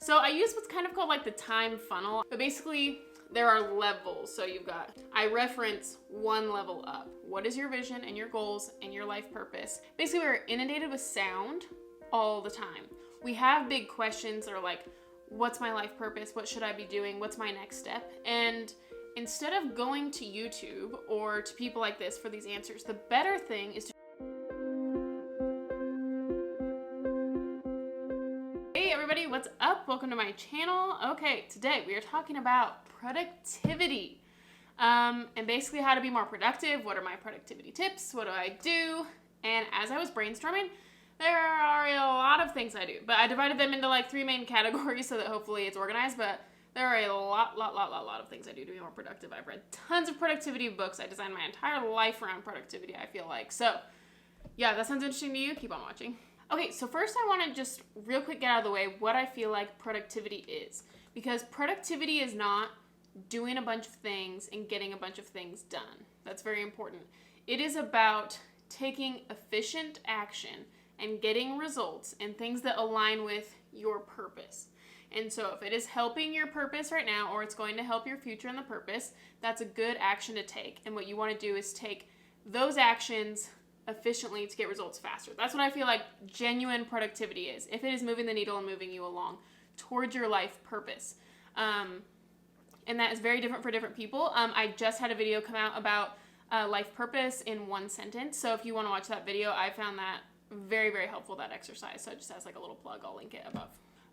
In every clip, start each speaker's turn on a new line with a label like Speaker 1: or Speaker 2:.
Speaker 1: So I use what's kind of called like the time funnel, but basically there are levels. So I reference one level up. What is your vision and your goals and your life purpose? Basically, we're inundated with sound all the time. We have big questions that are like, what's my life purpose? What should I be doing? What's my next step? And instead of going to YouTube or to people like this for these answers, the better thing is to Hey everybody, what's up? Welcome to my channel. Okay, today we are talking about productivity and basically how to be more productive. What are my productivity tips? What do I do? And as I was brainstorming, there are a lot of things I do, but I divided them into like 3 main categories so that hopefully it's organized, but there are a lot of things I do to be more productive. I've read tons of productivity books. I designed my entire life around productivity, I feel like. So yeah, that sounds interesting to you? Keep on watching. Okay, so first I want to just real quick get out of the way what I feel like productivity is. Because productivity is not doing a bunch of things and getting a bunch of things done. That's very important. It is about taking efficient action and getting results and things that align with your purpose. And so if it is helping your purpose right now, or it's going to help your future and the purpose, that's a good action to take. And what you want to do is take those actions efficiently to get results faster. That's what I feel like genuine productivity is. If it is moving the needle and moving you along towards your life purpose. And that is very different for different people. I just had a video come out about life purpose in 1 sentence. So if you want to watch that video, I found that very, very helpful, that exercise. So just as like a little plug, I'll link it above.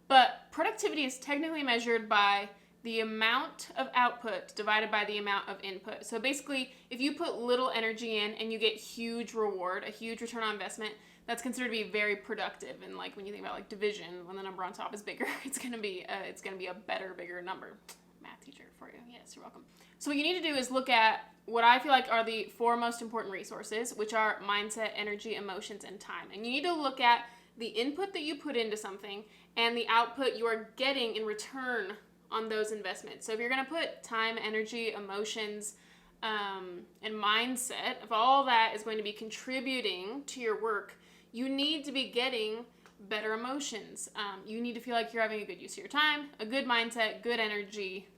Speaker 1: But productivity is technically measured by the amount of output divided by the amount of input. So basically, if you put little energy in and you get huge reward, a huge return on investment, that's considered to be very productive. And like when you think about like division, when the number on top is bigger, it's gonna be a better, bigger number. Math teacher for you. Yes, you're welcome. So what you need to do is look at what I feel like are the 4 most important resources, which are mindset, energy, emotions, and time. And you need to look at the input that you put into something and the output you are getting in return on those investments. So if you're going to put time, energy, emotions, and mindset, if all that is going to be contributing to your work, you need to be getting better emotions. You need to feel like you're having a good use of your time, a good mindset, good energy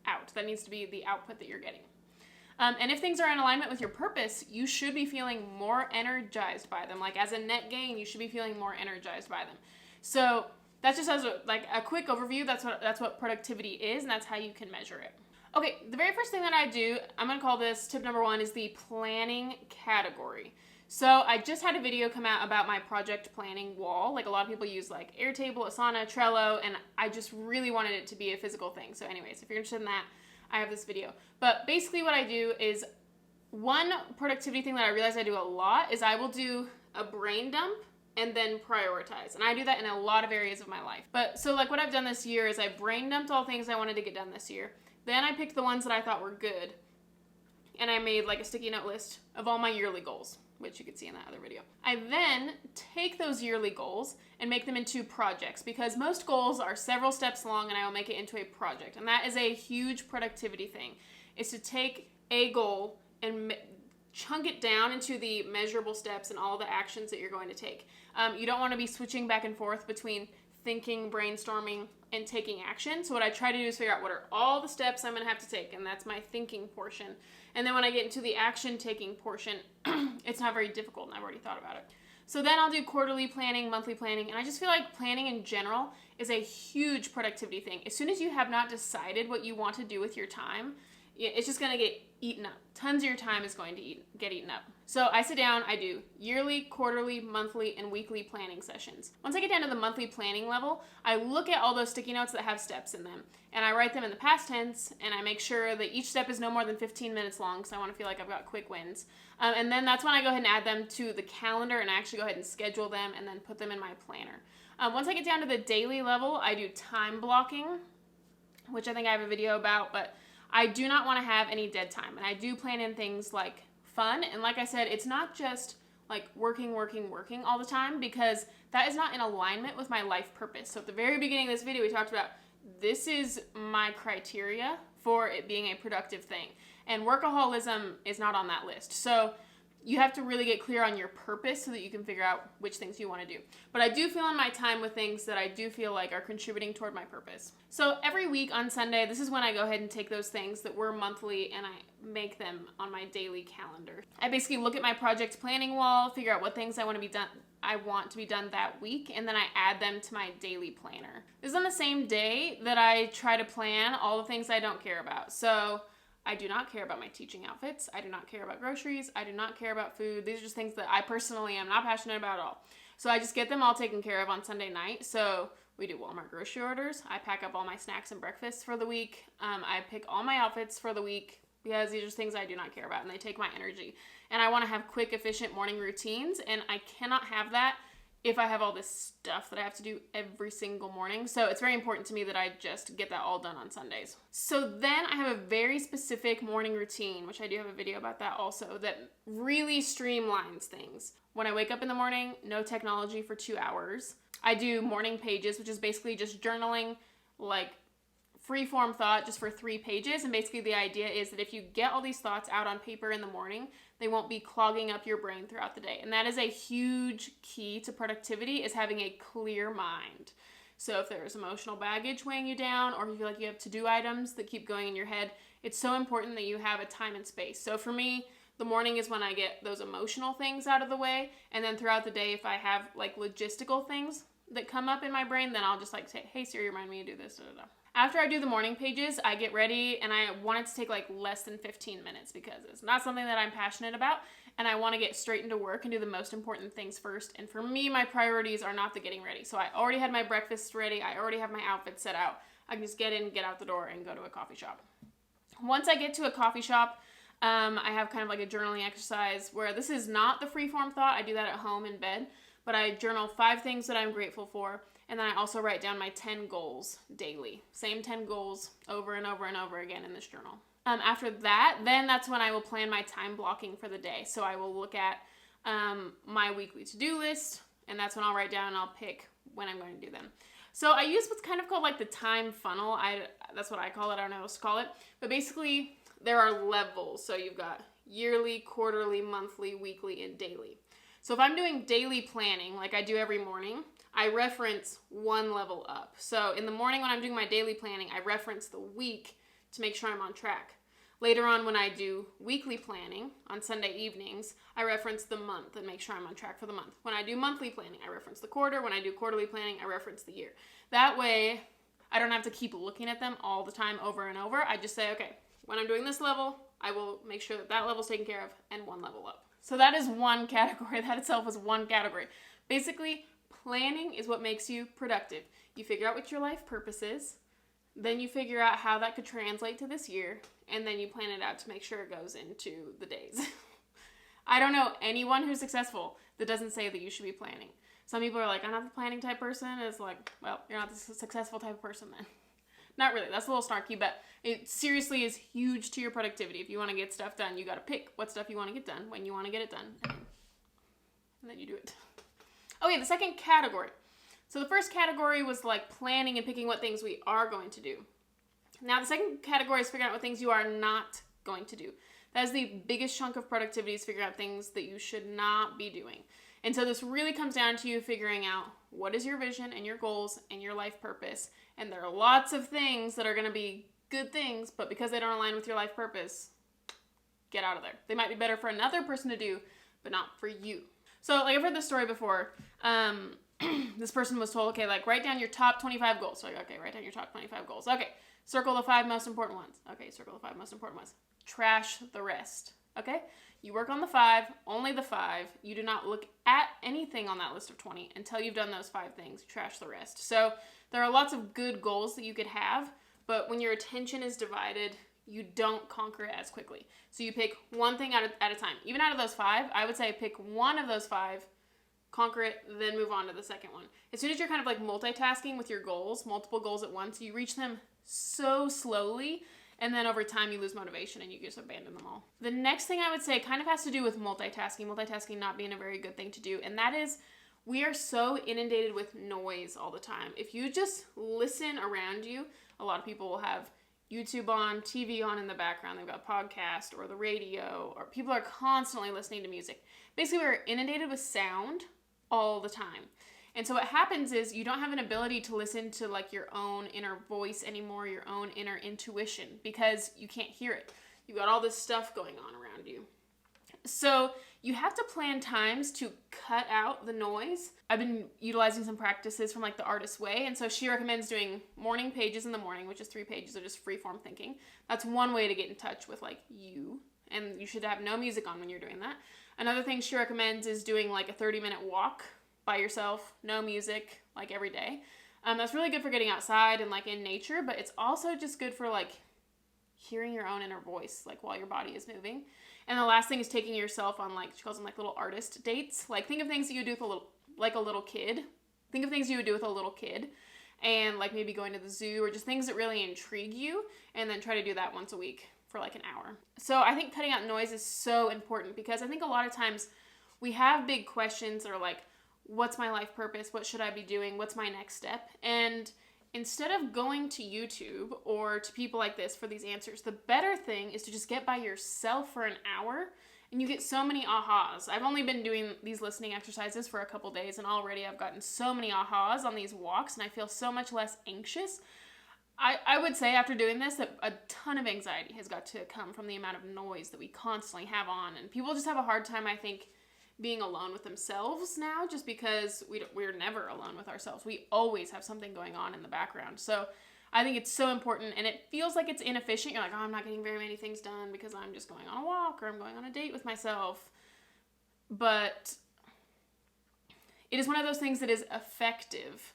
Speaker 1: out. That needs to be the output that you're getting. And if things are in alignment with your purpose, you should be feeling more energized by them. Like as a net gain, you should be feeling more energized by them. So that's just as a quick overview. That's what productivity is, and that's how you can measure it. Okay, the very first thing that I do, I'm going to call this tip number 1, is the planning category. So I just had a video come out about my project planning wall. Like a lot of people use like Airtable, Asana, Trello, and I just really wanted it to be a physical thing. So anyways, if you're interested in that, I have this video. But basically what I do is, one productivity thing that I realize I do a lot is I will do a brain dump and then prioritize. And I do that in a lot of areas of my life. But so like what I've done this year is I brain dumped all things I wanted to get done this year. Then I picked the ones that I thought were good. And I made like a sticky note list of all my yearly goals, which you could see in that other video. I then take those yearly goals and make them into projects, because most goals are several steps long and I will make it into a project. And that is a huge productivity thing, is to take a goal and chunk it down into the measurable steps and all the actions that you're going to take. You don't want to be switching back and forth between thinking, brainstorming, and taking action. So what I try to do is figure out what are all the steps I'm going to have to take, and that's my thinking portion. And then when I get into the action taking portion, it's not very difficult, and I've already thought about it. So then I'll do quarterly planning, monthly planning, and I just feel like planning in general is a huge productivity thing. As soon as you have not decided what you want to do with your time, it's just going to get eaten up. Tons of your time is going to get eaten up. So I sit down, I do yearly, quarterly, monthly, and weekly planning sessions. Once I get down to the monthly planning level, I look at all those sticky notes that have steps in them, and I write them in the past tense, and I make sure that each step is no more than 15 minutes long, because I want to feel like I've got quick wins. And then that's when I go ahead and add them to the calendar and actually go ahead and schedule them and then put them in my planner. Once I get down to the daily level, I do time blocking, which I think I have a video about, but I do not want to have any dead time. And I do plan in things like fun. And like I said, it's not just like working all the time, because that is not in alignment with my life purpose. So at the very beginning of this video, we talked about this is my criteria for it being a productive thing. And workaholism is not on that list. So you have to really get clear on your purpose so that you can figure out which things you want to do. But I do fill in my time with things that I do feel like are contributing toward my purpose. So every week on Sunday, this is when I go ahead and take those things that were monthly and I make them on my daily calendar. I basically look at my project planning wall, figure out what things I want to be done that week, and then I add them to my daily planner. This is on the same day that I try to plan all the things I don't care about. So I do not care about my teaching outfits. I do not care about groceries. I do not care about food. These are just things that I personally am not passionate about at all. So I just get them all taken care of on Sunday night. So we do Walmart grocery orders. I pack up all my snacks and breakfasts for the week. I pick all my outfits for the week because these are just things I do not care about and they take my energy. And I want to have quick, efficient morning routines, and I cannot have that if I have all this stuff that I have to do every single morning. So it's very important to me that I just get that all done on Sundays. So then I have a very specific morning routine, which I do have a video about that also, that really streamlines things. When I wake up in the morning, no technology for 2 hours. I do morning pages, which is basically just journaling, like free-form thought just for 3 pages. And basically the idea is that if you get all these thoughts out on paper in the morning, they won't be clogging up your brain throughout the day. And that is a huge key to productivity, is having a clear mind. So if there's emotional baggage weighing you down, or if you feel like you have to-do items that keep going in your head, it's so important that you have a time and space. So for me, the morning is when I get those emotional things out of the way. And then throughout the day, if I have like logistical things that come up in my brain, then I'll just like say, hey Siri, remind me to do this, da, da, da. After I do the morning pages, I get ready, and I want it to take like less than 15 minutes because it's not something that I'm passionate about, and I want to get straight into work and do the most important things first. And for me, my priorities are not the getting ready. So I already had my breakfast ready. I already have my outfit set out. I can just get in, get out the door, and go to a coffee shop. Once I get to a coffee shop, I have kind of like a journaling exercise where this is not the free-form thought. I do that at home in bed, but I journal 5 things that I'm grateful for. And then I also write down my 10 goals daily. Same 10 goals over and over and over again in this journal. After that, then that's when I will plan my time blocking for the day. So I will look at my weekly to-do list, and that's when I'll write down and I'll pick when I'm going to do them. So I use what's kind of called like the time funnel. That's what I call it. I don't know what else to call it. But basically, there are levels. So you've got yearly, quarterly, monthly, weekly, and daily. So if I'm doing daily planning, like I do every morning, I reference one level up. So in the morning when I'm doing my daily planning, I reference the week to make sure I'm on track. Later on when I do weekly planning on Sunday evenings, I reference the month and make sure I'm on track for the month. When I do monthly planning, I reference the quarter. When I do quarterly planning, I reference the year. That way, I don't have to keep looking at them all the time over and over. I just say, okay, when I'm doing this level, I will make sure that that level's taken care of and one level up. So that is one category. That itself is one category. Basically, planning is what makes you productive. You figure out what your life purpose is, then you figure out how that could translate to this year, and then you plan it out to make sure it goes into the days. I don't know anyone who's successful that doesn't say that you should be planning. Some people are like, I'm not the planning type person. It's like, well, you're not the successful type of person then. Not really. That's a little snarky, but it seriously is huge to your productivity. If you want to get stuff done, you got to pick what stuff you want to get done, when you want to get it done, and then you do it. Okay, the second category. So the first category was like planning and picking what things we are going to do. Now the second category is figuring out what things you are not going to do. That is the biggest chunk of productivity, is figuring out things that you should not be doing. And so this really comes down to you figuring out what is your vision and your goals and your life purpose. And there are lots of things that are going to be good things, but because they don't align with your life purpose, get out of there. They might be better for another person to do, but not for you. So like I've heard this story before. This person was told, okay, like write down your top 25 goals. So like, okay, write down your top 25 goals. Okay, circle the 5 most important ones. Okay, circle the 5 most important ones. Trash the rest. Okay, you work on the 5, only the 5. You do not look at anything on that list of 20 until you've done those 5 things. Trash the rest. So there are lots of good goals that you could have, but when your attention is divided, you don't conquer it as quickly. So you pick one thing at a time. Even out of those 5, I would say pick one of those 5, conquer it, then move on to the second one. As soon as you're kind of like multitasking with your goals, multiple goals at once, you reach them so slowly, and then over time you lose motivation and you just abandon them all. The next thing I would say kind of has to do with multitasking not being a very good thing to do, and that is we are so inundated with noise all the time. If you just listen around you, a lot of people will have YouTube on, TV on in the background. They've got a podcast or the radio, or people are constantly listening to music. Basically, we're inundated with sound all the time. And so what happens is you don't have an ability to listen to like your own inner voice anymore, your own inner intuition, because you can't hear it. You've got all this stuff going on around you. So you have to plan times to cut out the noise. I've been utilizing some practices from like The Artist's Way. And so she recommends doing morning pages in the morning, which is 3 pages of just freeform thinking. That's one way to get in touch with like you. And you should have no music on when you're doing that. Another thing she recommends is doing like a 30-minute walk by yourself, no music, like every day. That's really good for getting outside and like in nature, but it's also just good for like hearing your own inner voice, like while your body is moving. And the last thing is taking yourself on like, she calls them like little artist dates. Like think of things that you would do with a little kid. Think of things you would do with a little kid, and like maybe going to the zoo or just things that really intrigue you, and then try to do that once a week for like an hour. So I think cutting out noise is so important, because I think a lot of times we have big questions that are like, what's my life purpose? What should I be doing? What's my next step? And instead of going to YouTube or to people like this for these answers, the better thing is to just get by yourself for an hour, and you get so many ahas. I've only been doing these listening exercises for a couple days, and already I've gotten so many ahas on these walks, and I feel so much less anxious. I would say after doing this that a ton of anxiety has got to come from the amount of noise that we constantly have on, and people just have a hard time, I think, being alone with themselves now, just because we're never alone with ourselves. We always have something going on in the background. So I think it's so important, and it feels like it's inefficient. You're like, oh, I'm not getting very many things done because I'm just going on a walk or I'm going on a date with myself. But it is one of those things that is effective,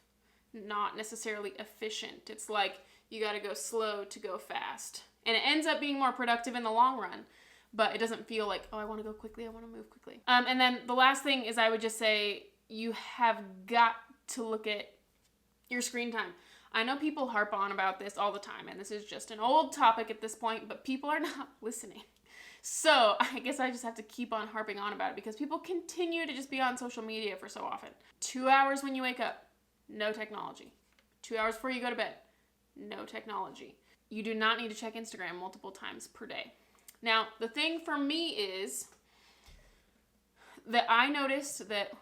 Speaker 1: not necessarily efficient. It's like you got to go slow to go fast. And it ends up being more productive in the long run. But it doesn't feel like, oh, I want to go quickly, I want to move quickly. And then the last thing is, I would just say you have got to look at your screen time. I know people harp on about this all the time, and this is just an old topic at this point, but people are not listening. So I guess I just have to keep on harping on about it, because people continue to just be on social media for so often. 2 hours when you wake up, no technology. 2 hours before you go to bed, no technology. You do not need to check Instagram multiple times per day. Now, the thing for me is that I noticed that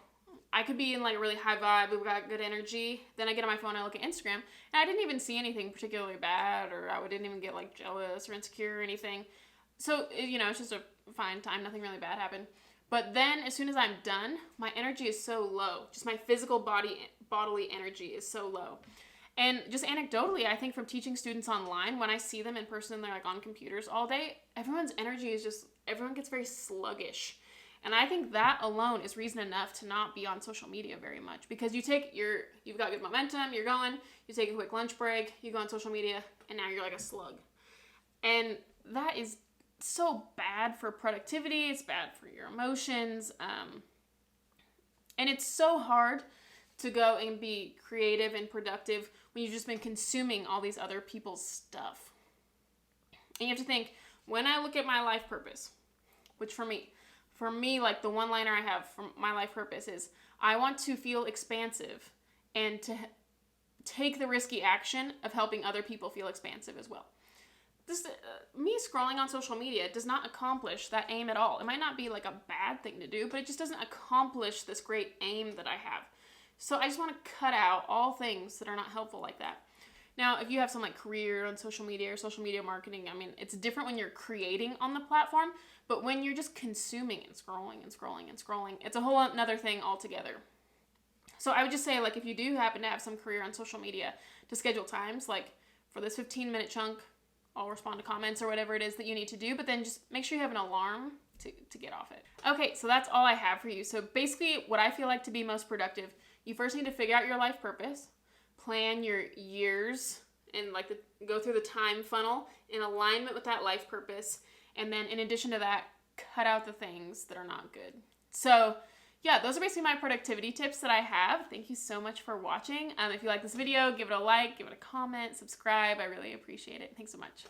Speaker 1: I could be in like a really high vibe, we've got good energy, then I get on my phone and I look at Instagram, and I didn't even see anything particularly bad, or I didn't even get like jealous or insecure or anything. So, it's just a fine time, nothing really bad happened. But then as soon as I'm done, my energy is so low. Just my physical bodily energy is so low. And just anecdotally, I think from teaching students online, when I see them in person and they're like on computers all day, everyone's energy is everyone gets very sluggish. And I think that alone is reason enough to not be on social media very much, because you've got good momentum, you're going, you take a quick lunch break, you go on social media, and now you're like a slug. And that is so bad for productivity, it's bad for your emotions, and it's so hard to go and be creative and productive when you've just been consuming all these other people's stuff. And you have to think, when I look at my life purpose, which for me, like the one-liner I have from my life purpose is, I want to feel expansive and to take the risky action of helping other people feel expansive as well. Me scrolling on social media does not accomplish that aim at all. It might not be like a bad thing to do, but it just doesn't accomplish this great aim that I have. So I just want to cut out all things that are not helpful like that. Now, if you have some like career on social media or social media marketing, I mean, it's different when you're creating on the platform, but when you're just consuming and scrolling and scrolling and scrolling, it's a whole another thing altogether. So I would just say, like, if you do happen to have some career on social media, to schedule times, like for this 15-minute chunk, I'll respond to comments or whatever it is that you need to do, but then just make sure you have an alarm to get off it. Okay, so that's all I have for you. So basically, what I feel like to be most productive, you first need to figure out your life purpose, plan your years, and go through the time funnel in alignment with that life purpose. And then in addition to that, cut out the things that are not good. So yeah, those are basically my productivity tips that I have. Thank you so much for watching. If you like this video, give it a like, give it a comment, subscribe. I really appreciate it. Thanks so much.